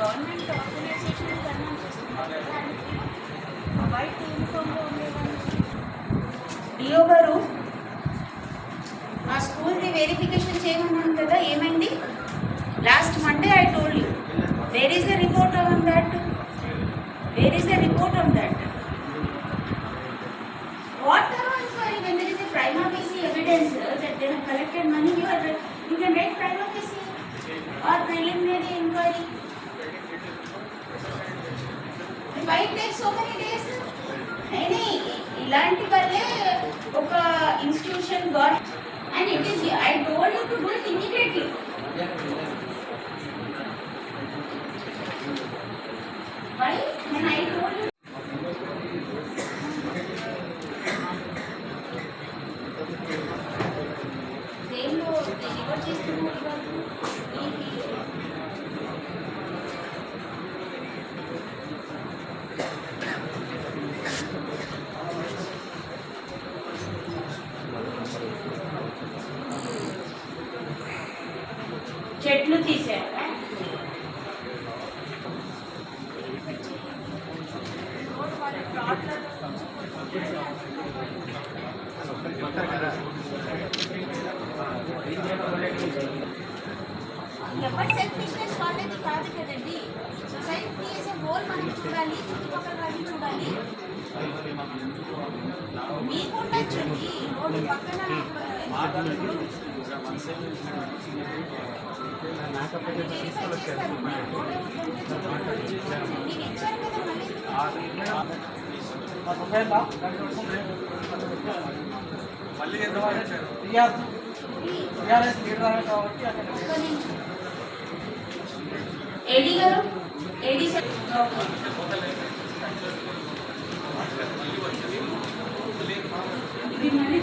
Government organisation కన్నా white యూనిఫామ్లో ఉండేవాళ్ళు. DO గారు ఆ స్కూల్ది వెరిఫికేషన్ చేయమన్నాను కదా, ఏమైంది? Last Monday I told you. Where is the report on that? Where is the report on that? What thorough inquiry? When there is a prima facie evidence that they have collected money, you can write prima facie or preliminary inquiry. Why it takes so many days? Any ilanti valle oka institution got, and it is, I told you to do it immediately. Why? When I told you. చెట్లు తీసారా? ఎవరి selfishness వాళ్ళది కాదు కదండి. Society as a whole మనం చూడాలి, చుట్టుపక్కల వాళ్ళని చూడాలి. మీకు ఉండొచ్చండి రోడ్డు పక్కన మీరు ఇచ్చారు కదా మళ్ళీ ఏడీ గారు, ఏడీ సార్ ఇది మళ్ళీ